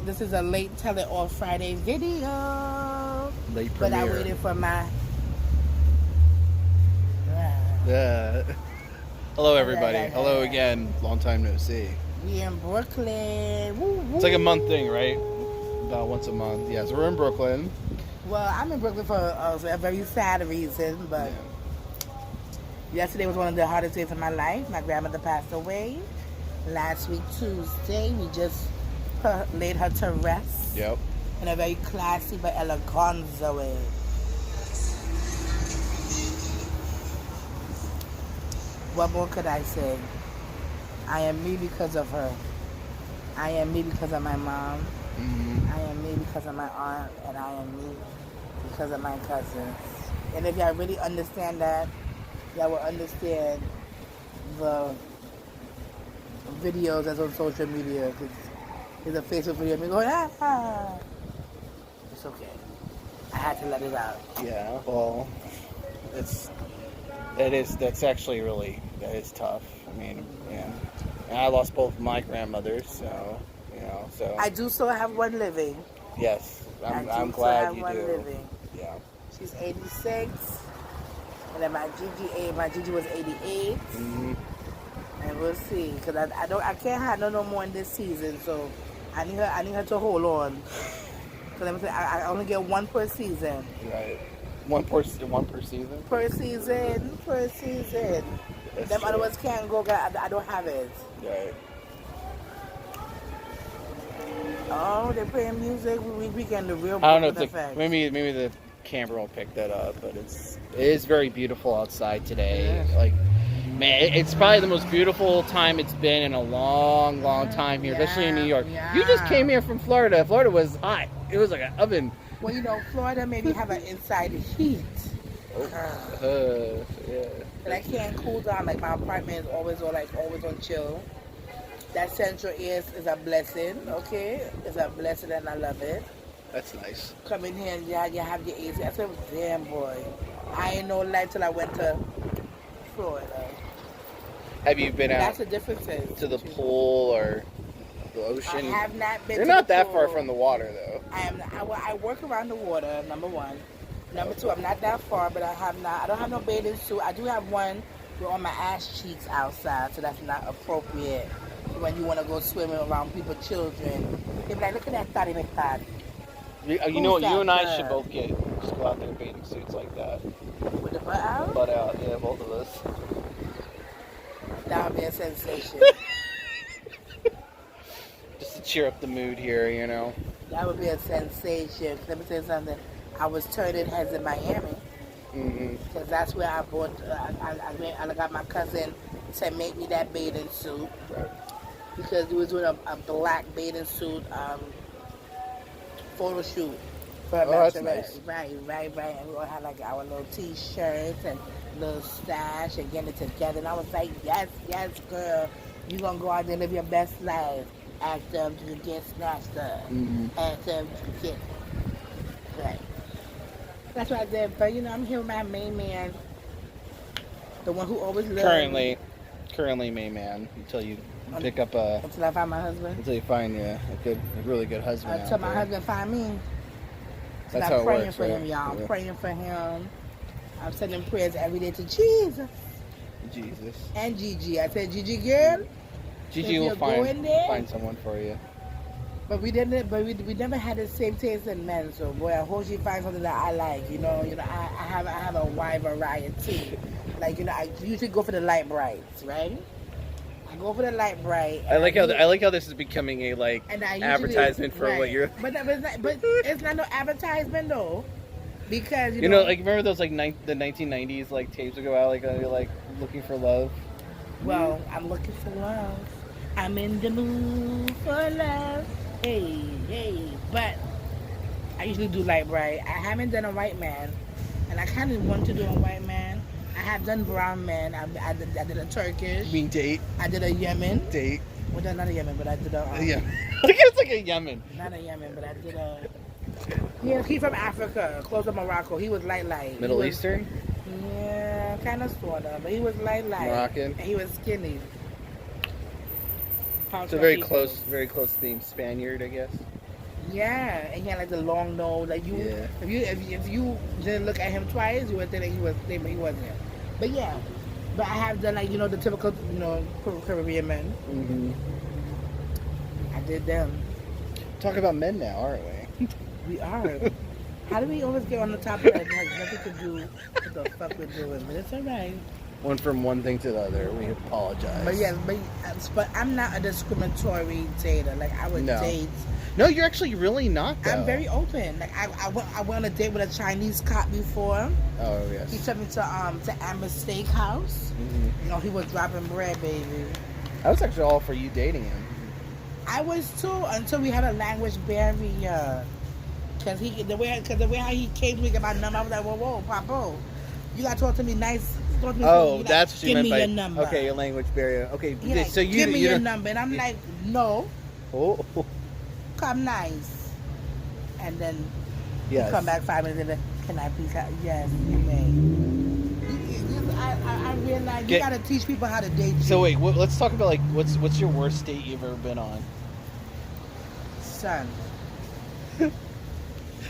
This is a late Tell It All Friday video. Late But premiere. I waited for my... Hello, everybody. Hello again. Long time no see. We in Brooklyn. Woo, woo. It's like a month thing, right? About once a month. Yeah, so we're in Brooklyn. Well, I'm in Brooklyn for a very sad reason, but yesterday was one of the hardest days of my life. My grandmother passed away. Last week, Tuesday, we just laid her to rest. Yep. In a very classy but eleganza way. What more could I say? I am me because of her. I am me because of my mom. Mm-hmm. I am me because of my aunt. And I am me because of my cousins. And if y'all really understand that, y'all will understand the videos that's on social media. Cause there's a Facebook video of me going, ah. It's okay. I had to let it out. Yeah, well, that's actually really, that is tough. I mean, yeah. And I lost both my grandmothers, so, so. I do still have one living. Yes, I'm still glad have you one do. living. Yeah. She's 86. And then my Gigi was 88. Mm-hmm. And we'll see. Because I can't have no more in this season, so I need her to hold on. Because I only get one per season. Right. One per season? Per season. That's Them true. other ones can't go, I don't have it. Right. Oh, they're playing music. We getting the real I don't know, Brooklyn it's like, effect. maybe the camera will pick that up, but it is very beautiful outside today. Yes. Like, man, it's probably the most beautiful time it's been in a long time here, especially in New York. Yeah. You just came here from Florida. Florida was hot. It was like an oven. Well, Florida maybe have an inside heat. Yeah. And I can't cool down. Like, my apartment is always on chill. That central air is a blessing, okay? It's a blessing and I love it. That's nice. Come in here and you have your AC. I said, damn, boy. I ain't no life till I went to Florida. Have you been out That's the difference. to the pool or the ocean? I have not been You're to not the that pool. far from the water, though. I work around the water, number one. Number two, I'm not that far, but I don't have no bathing suit. I do have one with all my ass cheeks outside, so that's not appropriate when you want to go swimming around people's children. They're like, look at that thotty McThotty. You know what? You and I should both just go out there in bathing suits like that. With the butt out? Butt out, yeah, both of us. That would be a sensation. Just to cheer up the mood here, That would be a sensation. Let me tell you something. I was turning heads in Miami. Mm-hmm. Because that's where I bought, I got my cousin to make me that bathing suit. Right. Because we was doing a black bathing suit photo shoot for a that's bachelorette. nice. Right. And we all had like our little t-shirts and little stash and getting it together. And I was like, yes, girl. You gonna go out there and live your best life. Act up to get snatched up. Mm-hmm. Act up to get... Right. That's what I did. But, I'm here with my main man. The one who always loved me. Currently main man, until you pick up Until I find my husband. until you find a really good husband. Until out my there. husband find me. That's I'm how it praying works, for right? him, y'all. Yeah. I'm praying for him. I'm sending prayers every day to Jesus Jesus. and Gigi. I said, Gigi girl, Gigi if will you're going there- find someone for you. but we never had the same taste in men. So boy, I hope she finds something that I like. I have a wide variety. Like I usually go for the light brights, right? I go for the light bright. I like how this is becoming a advertisement for what you're. But it's not no advertisement though, because like remember those the 1990s tapes would go out you're looking for love. Well, I'm looking for love. I'm in the mood for love. Hey. But I usually do light bright. I haven't done a white man, and I kind of want to do a white man. I have done brown man. I did a Turkish. You mean date? I did a Yemen. Date. Well, not a Yemen, but I did a... Yeah. It's like a Yemen. Not a Yemen, but I did a... He from Africa, close to Morocco. He was light. Middle Eastern? Yeah, kind of, sort of. But he was light. Moroccan? And he was skinny. So very close to being Spaniard, I guess. Yeah, and he had like the long nose. Like you, Yeah. if you didn't look at him twice, you would think he wasn't. But yeah, but I have done like the typical Caribbean men. Mm-hmm. I did them. Talk about men now, aren't we? We are. How do we always get on the topic that it has nothing to do with the fuck we're doing? But it's alright. Went from one thing to the other. We apologize. But yes, but I'm not a discriminatory dater. Like I would date. No, you're actually really not. Though. I'm very open. Like I went on a date with a Chinese cop before. Oh yes. He took me to Amber Steakhouse. Mm-hmm. He was dropping bread, baby. That was actually all for you dating him. I was too until we had a language barrier. Cause the way how he came to me get my number, I was like, whoa, Papa, you gotta talk to me nice. Talk to me Oh, like, that's what you meant by your number. Okay, your language barrier. Okay, Like, so you give me your number, and I'm like, no. Oh. Come nice. And then Yes. you come back 5 minutes later. Can I please have? Yes, you may. I realize you gotta teach people how to date. So wait, let's talk about like what's your worst date you've ever been on? Son.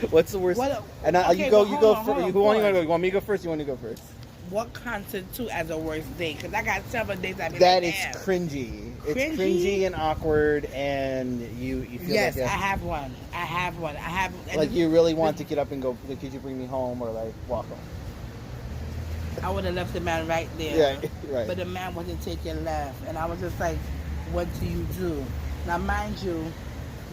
What's the worst? You go first. You want me to go first? You want to go first? What constitutes as a worst date? Because I got several dates I've been that is cringy. It's cringy and awkward, and you feel yes, like I have one. Like you really want to get up and go. Like, could you bring me home or like walk home? I would have left the man right there. Yeah, right. But the man wasn't taking left, and I was just like, "What do you do?" Now, mind you,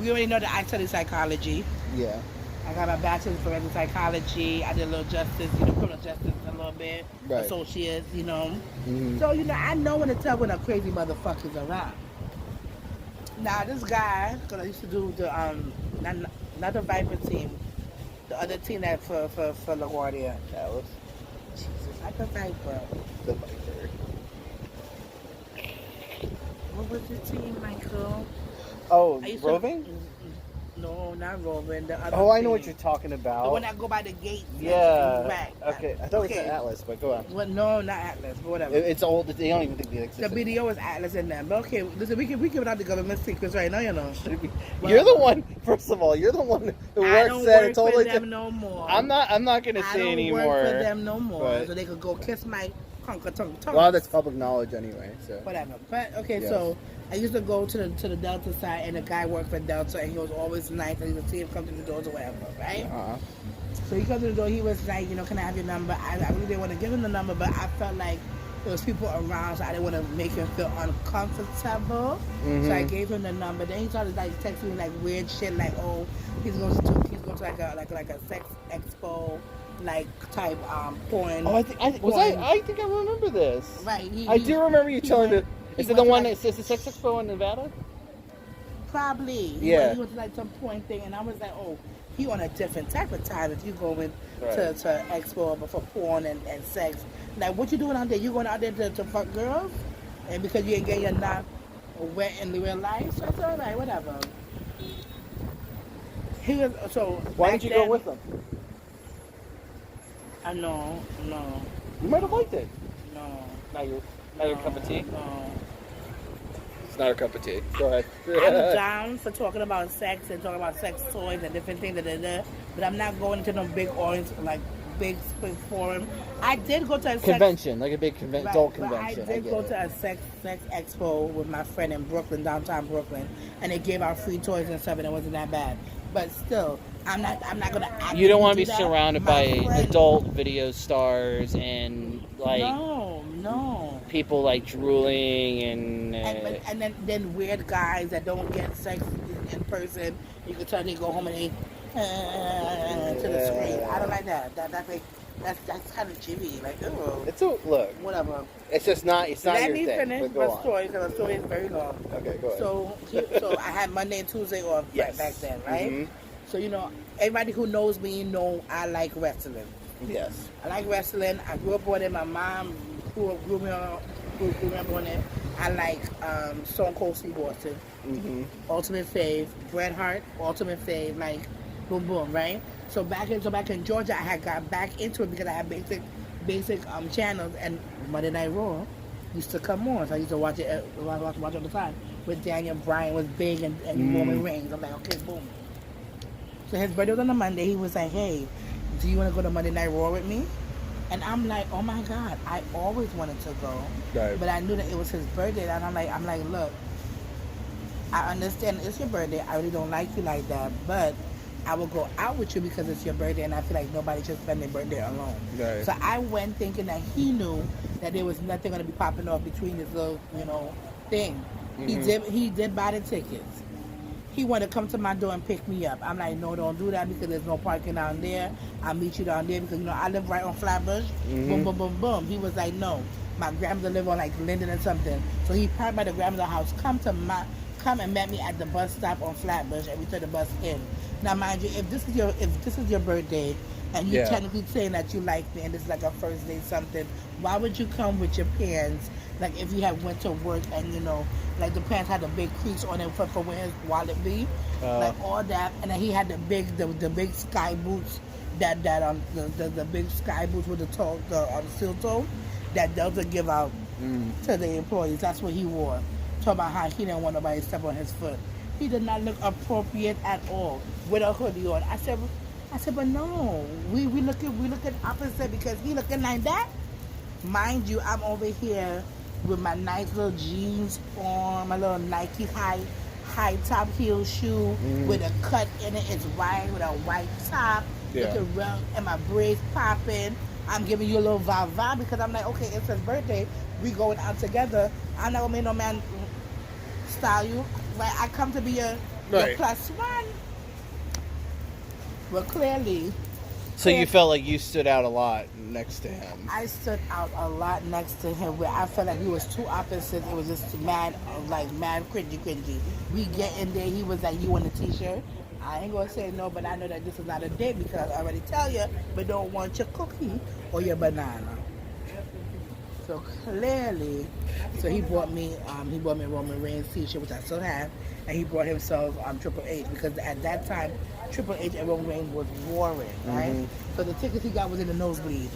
we already know that I study psychology. Yeah. I got my bachelor's in forensic psychology. I did a little justice, criminal justice a little bit, right. Associates, Mm-hmm. So, I know when to tell when a crazy motherfucker's around. Now, this guy, because I used to do the, not the Viper team, the other team that for LaGuardia. Dallas. Jesus, not the Viper. The Viper. What was the team, Michael? Oh, Roving? No, not Roving. The other I know what you're talking about. The one that go by the gate. Yeah. Back. Okay, I thought it was Atlas, but go on. Well, no, not Atlas, but whatever. It's old. They don't even think they exist. The BDO is Atlas in them. But okay, listen, we give out the government secrets right now, You're the one. First of all, you're the one who works at it. Totally. I don't work for them no more. I'm not gonna say anymore. I don't work for them no more, but... so they could go kiss my tongue. Well, that's public knowledge anyway. So whatever. But okay, yes. So I used to go to the Delta side, and the guy worked for Delta, and he was always nice, and you could see him come to the doors or whatever, right? Uh-huh. So he comes to the door, he was like, can I have your number? I really didn't want to give him the number, but I felt like there was people around, so I didn't want to make him feel uncomfortable. Mm-hmm. So I gave him the number. Then he started like texting me like weird shit, like he's going to like a sex expo. Like type porn. Oh, I think I remember this. Right. I do remember you telling me. Is it the one that says the sex expo in Nevada? Probably. Yeah. He went to like some porn thing, and I was like, he on a different type of time. If you go in right. to expo for porn and sex, like what you doing out there? You going out there to fuck girls, and because you ain't getting your knock wet in the real life, so it's all right, whatever. He was so. Why did you go with him? No. You might have liked it. No. Not your cup of tea? No. It's not a cup of tea. Go ahead. I'm down for talking about sex and talking about sex toys and different things, but I'm not going to no big orange, like big forum. I did go to a convention, like a big adult convention. I did go to a sex expo with my friend in Brooklyn, downtown Brooklyn, and they gave out free toys and stuff, and it wasn't that bad. But still, I'm not gonna. You don't want to be surrounded by adult video stars and like no people like drooling and then weird guys that don't get sex in person. You can tell they go home and they to the screen. I don't like that. That's kind of jibby. Like look. Whatever. It's just not. It's not your thing. Let me finish my story because the story is very long. Okay, go ahead. So I had Monday and Tuesday off back then, right? Mm-hmm. So everybody who knows me know I like wrestling. Yes. I like wrestling. I grew up on it. My mom grew me up on it. I like Stone Cold Steve Austin. Mm-hmm. Ultimate Fave. Bret Hart. Ultimate Fave. Like boom boom, right? So back in Georgia, I had got back into it because I had basic channels, and Monday Night Raw used to come on. So I used to watch it all the time. With Daniel Bryan was big and Roman Reigns. I'm like, okay, boom. So his birthday was on a Monday. He was like, hey, do you want to go to Monday Night Raw with me? And I'm like, oh my God, I always wanted to go. Right. But I knew that it was his birthday. And I'm like, look, I understand it's your birthday. I really don't like you like that. But I will go out with you because it's your birthday. And I feel like nobody should spend their birthday alone. Right. So I went thinking that he knew that there was nothing going to be popping off between this little, thing. Mm-hmm. He did buy the tickets. He wanted to come to my door and pick me up. I'm like, no, don't do that because there's no parking down there. I'll meet you down there because, I live right on Flatbush. Mm-hmm. Boom, boom, boom, boom. He was like, no. My grandmother live on like Linden and something. So he parked by the grandmother's house, come and met me at the bus stop on Flatbush, and we took the bus in. Now, mind you, if this is your birthday and you technically saying that you like me and this is like a first date something, why would you come with your pants? Like if you had went to work and like the pants had the big crease on it for where his wallet be, like all that, and then he had the big sky boots the big sky boots with the steel toe that Delta give out to the employees. That's what he wore. Talking about how he didn't want nobody to step on his foot. He did not look appropriate at all with a hoodie on. I said, but no, we looking opposite because he looking like that. Mind you, I'm over here with my nice little jeans on, my little Nike high top heel shoe with a cut in it. It's white with a white top, looking real, and my braids popping. I'm giving you a little vibe because I'm like, okay, it's his birthday. We going out together. I'm not gonna make no man style you. Like I come to be your plus one. Well, clearly. So you felt like you stood out a lot next to him. I stood out a lot next to him where I felt like he was too opposite. It was just mad cringy. We get in there, he was like, you want a t-shirt? I ain't gonna say no, but I know that this is not a date because I already tell you, but don't want your cookie or your banana. So clearly, he bought me Roman Reigns t-shirt, which I still have, and he brought himself Triple H because at that time, Triple H and Roman Reigns was warring, right? Mm-hmm. So the tickets he got was in the nosebleed.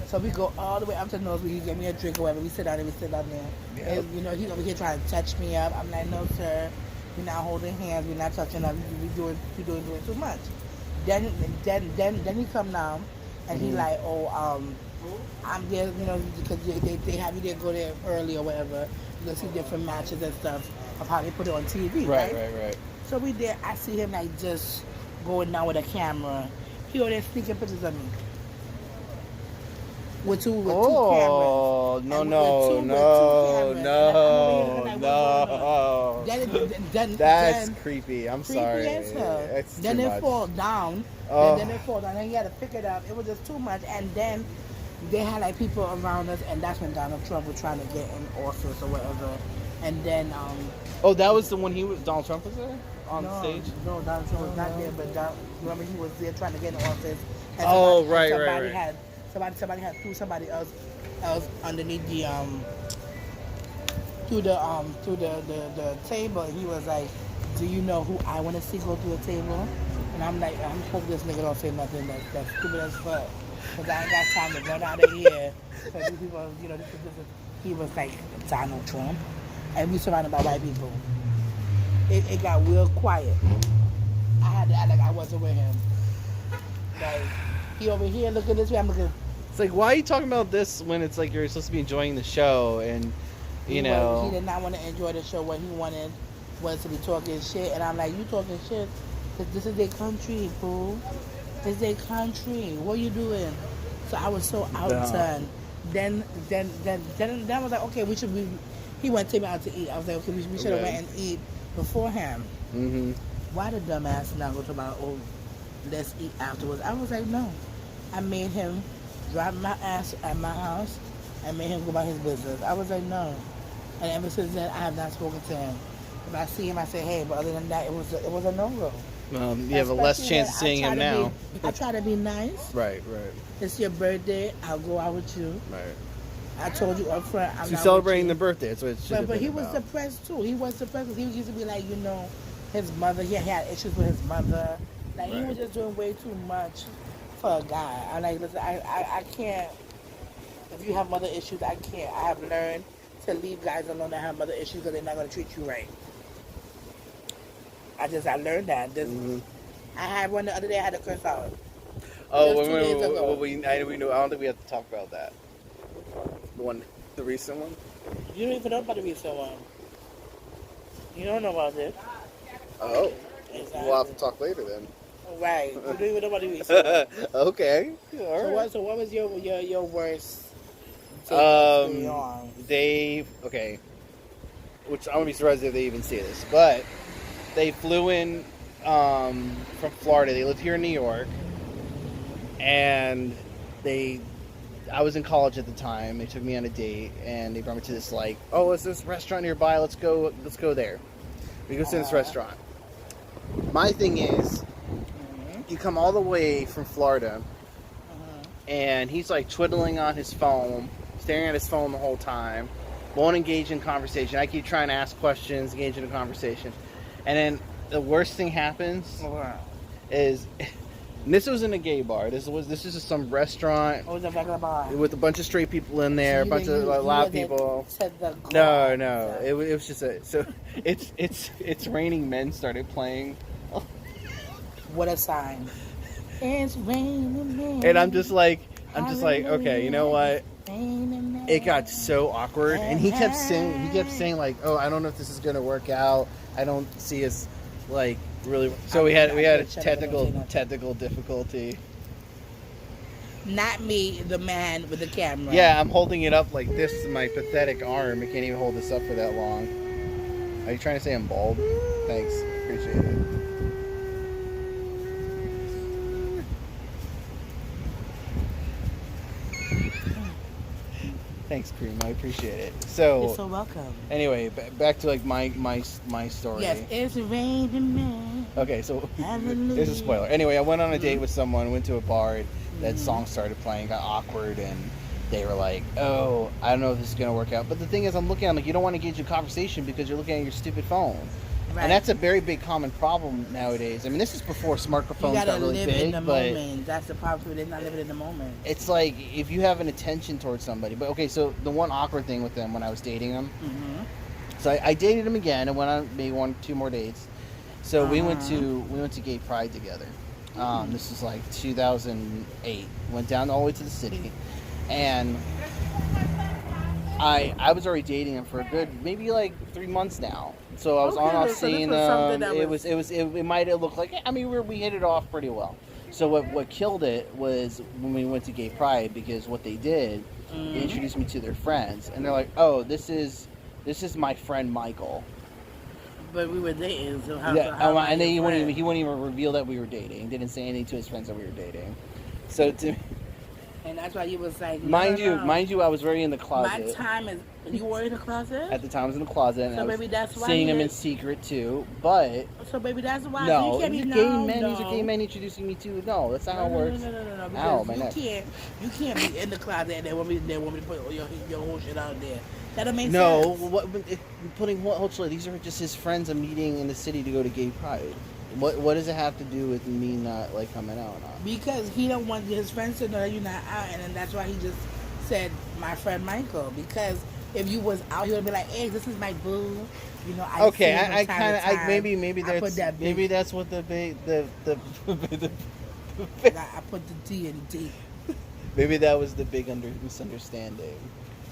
So we go all the way up to the nosebleed. He gave me a drink or whatever. We sit down there. Yep. And, he's over here trying to touch me up. I'm like, no, sir. We're not holding hands. We're not touching up. We're doing too much. Then he come down, and he like, I'm there, because they have you there, go there early or whatever. You go see different matches and stuff of how they put it on TV, right? So we there, I see him like just going down with a camera. He over there sneaking pictures of me. With two cameras. Oh, no. That's creepy. I'm sorry. Creepy as hell. It's then too it much. fall down. And then it fall down. And he had to pick it up. It was just too much. And then they had like people around us, and that's when Donald Trump was trying to get in office or whatever. And then oh, that was the one Donald Trump was there on stage? No, Donald Trump was not there, but remember he was there trying to get in office. And somebody had threw somebody else underneath the through the table. And he was like, do you know who I want to see go through a table? And I'm like, I'm hoping this nigga don't say nothing that's stupid as fuck. Because I ain't got time to run out of here. So these people, he was like Donald Trump. And we surrounded by white people. It got real quiet. I had to act like I wasn't with him. Like, he over here looking this way, I'm looking. It's like, why are you talking about this when it's like you're supposed to be enjoying the show and, He did not want to enjoy the show. What he wanted was to be talking shit. And I'm like, you talking shit? Because this is their country, fool. This is their country. What are you doing? So I was so outdone. Then I was like, okay, he went to take me out to eat. I was like, okay, we should have went and eat beforehand. Mm-hmm. Why the dumbass not go to about, let's eat afterwards? I was like, no. I made him drop my ass at my house and made him go about his business. I was like, no. And ever since then, I have not spoken to him. If I see him, I say, hey, but other than that, it was a no-go. You have a less chance of seeing him now. I try to be nice. Right. It's your birthday. I'll go out with you. Right. I told you up front. I'm not celebrating the birthday. That's what it should have been. But he was depressed too. He was depressed because he used to be like, his mother. He had issues with his mother. Like he was just doing way too much for a guy. I'm like, listen, I can't. If you have mother issues, I can't. I have learned to leave guys alone that have mother issues because they're not going to treat you right. I learned that. I had one the other day. I had to curse out. Oh, It was 2 days ago. I don't think we have to talk about that. The recent one. You don't even know about the recent one. You don't know about this. Oh, Exactly. we'll have to talk later then. Right. You don't even know about the recent one. Okay. All right. So what was your worst? Take on? Okay. Which I'm gonna be surprised if they even see this, but they flew in from Florida. They lived here in New York, and I was in college at the time. They took me on a date, and they brought me to this it's this restaurant nearby. Let's go there. We go to this restaurant. My thing is, you come all the way from Florida, and he's like twiddling on his phone, staring at his phone the whole time, won't engage in conversation. I keep trying to ask questions, engage in a conversation, and then the worst thing happens is. And this wasn't a gay bar. This is just some restaurant. It was a regular bar with a bunch of straight people in there, a bunch of loud people. No. It was just so it's raining men started playing. What a sign! It's raining men. And I'm just like, okay, you know what? It got so awkward, and he kept saying like, oh, I don't know if this is gonna work out. I don't see us like. Really, so we had a technical difficulty. Not me, the man with the camera. Yeah, I'm holding it up like this is my pathetic arm. I can't even hold this up for that long. Are you trying to say I'm bald? Thanks, appreciate it. Thanks, Cream. I appreciate it. So you're so welcome. Anyway, back to like my story. Yes, it's raining man. Okay, so there's a spoiler. Anyway, I went on a date with someone, went to a bar, that song started playing, got awkward, and they were like, oh, I don't know if this is going to work out. But the thing is, I'm like, you don't want to engage in conversation because you're looking at your stupid phone. Right. And that's a very big common problem nowadays. I mean, this is before smartphones got really big, in the moment. That's the problem. They're not living in the moment. It's like, if you have an attention towards somebody. But, okay, so the one awkward thing with them when I was dating them, so I dated him again and went on maybe 2 more dates. So we went to Gay Pride together. This was like 2008. Went down all the way to the city, and I was already dating him for a good maybe like 3 months now. So I was on off seeing them. It might have looked like, I mean, we hit it off pretty well. So what killed it was when we went to Gay Pride, because what they did, they introduced me to their friends, and they're like, oh, this is my friend Michael. But we were dating, so how and then he wouldn't even reveal that we were dating. Didn't say anything to his friends that we were dating. So and that's why he was like, mind you, I was very in the closet. My time is. You were in the closet? At the time, I was in the closet, and so I was maybe that's why seeing him in secret too. But so maybe that's why. No, so these are gay men introducing me to. No, that's not how it works. No. Ow, my neck. You can't be in the closet and they want me to put your whole shit out there. That don't make sense. No, these are just his friends I'm meeting in the city to go to Gay Pride. What does it have to do with me not like coming out? Because he don't want his friends to know that you're not out, and then that's why he just said my friend Michael. Because if you was out, he would be like, "Hey, this is my boo." You know, maybe that's what the I put the T in D. Maybe that was the big misunderstanding.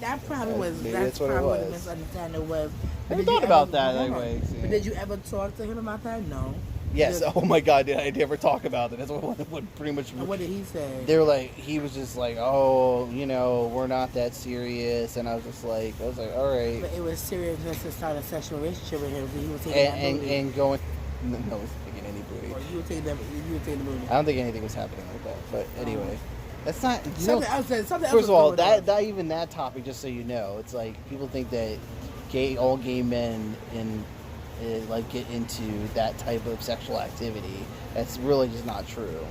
That probably was. That's probably what the misunderstanding was. I never thought about that anyway. But did you ever talk to him about that? No. Yes. Oh my God! Did I ever talk about it? That's what pretty much. And what did he say? They were like, he was just like, oh, we're not that serious, and I was like, all right. But it was seriousness to start a sexual relationship with him. He was taking that booty. And going. No, he was taking any booty. Or you would take the booty. I don't think anything was happening like that. But anyway. That's not something else. First of all, that topic, just so you know, it's like people think that all gay men get into that type of sexual activity. That's really just not true.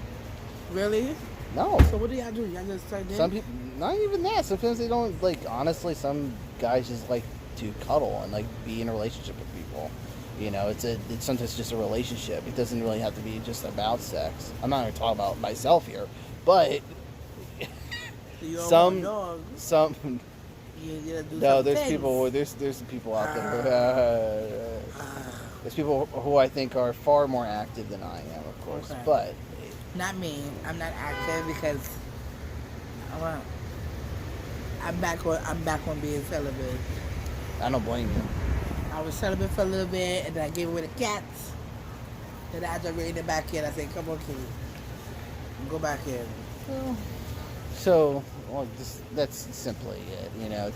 Really? No. So what do y'all do? Y'all just start dating? Some people, not even that. Sometimes they don't honestly, some guys just like to cuddle and be in a relationship with people. It's sometimes just a relationship. It doesn't really have to be just about sex. I'm not going to talk about myself here, but. Some no, there's people out there. There's people who I think are far more active than I am, of course. Okay. But not me. I'm not active because well, I'm back on being celibate. I don't blame you. I was celibate for a little bit, and then I gave away the cats. Then I just read it back in. I said, "Come on, kitty, go back in." So, well, that's simply it. You know,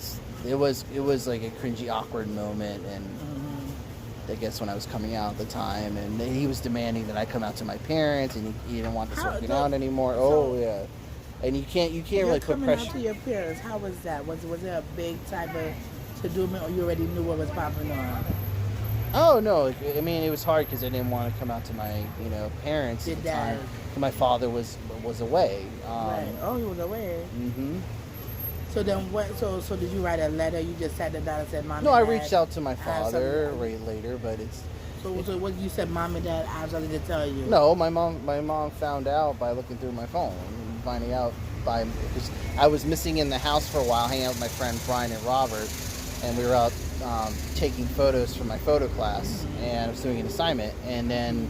it was like a cringy, awkward moment, and I guess when I was coming out at the time, and he was demanding that I come out to my parents, and he didn't want this working out anymore. Oh yeah, and you can't really put coming pressure. out to your parents. How was that? Was it a big type of to-do, or you already knew what was popping on? Oh no, I mean it was hard because I didn't want to come out to my parents Your at the dad. time. My father was away. Right. Oh, he was away. Mm-hmm. So then what? So did you write a letter? You just sat down and said, "Mom." No, and I Dad, reached out to my I have father something- right later, but it's. So what you said, "Mom and Dad," I have something to tell you. No, my mom found out by looking through my phone, and finding out because I was missing in the house for a while, hanging out with my friend Brian and Robert, and we were out taking photos for my photo class, and I was doing an assignment, and then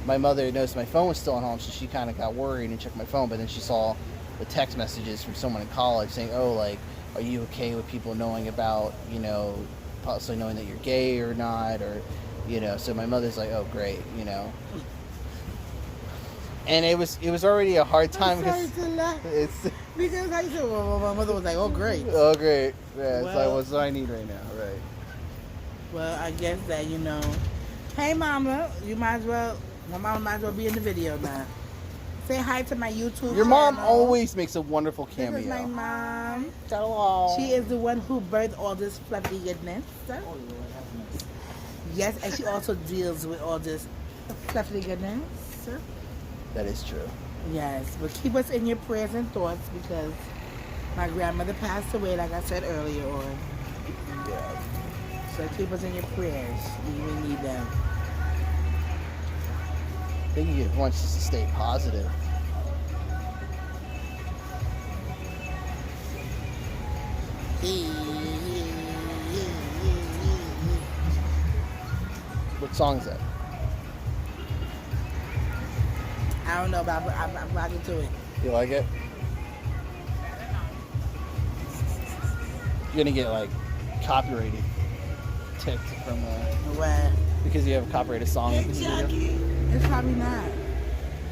my mother noticed my phone was still at home, so she kind of got worried and checked my phone, but then she saw the text messages from someone in college saying, "Oh, like, are you okay with people knowing about, possibly knowing that you're gay or not, or, so my mother's like, oh, great, And it was already a hard time I'm sorry to laugh. Because I said, well, my mother was like, "Oh, great." Oh, great. Yeah, it's like, Well- what's what I need right now, right? Well, I guess that Hey, Mama, you might as well. My mama might as well be in the video now. Say hi to my YouTube. Your mom channel. always makes a wonderful This cameo. is my mom. Hello. She is the one who birthed all this fluffy goodness. Yes, and she also deals with all this fluffy goodness. That is true. Yes, but keep us in your prayers and thoughts because my grandmother passed away, like I said earlier on. Yeah. So keep us in your prayers. We need them. I think he wants us to stay positive. What song is that? I don't know, but I'm rocking to it. You like it? You're gonna get like copyrighted ticked from What? because you have a copyrighted song. in this video. It's probably not.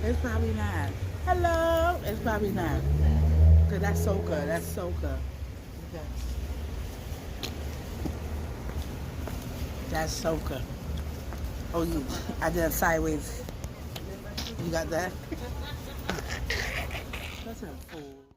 It's probably not. Hello. It's probably not. Cause that's soca. That's soca. Okay. That's soca. Oh, I did a sideways. You got that? That's a fool.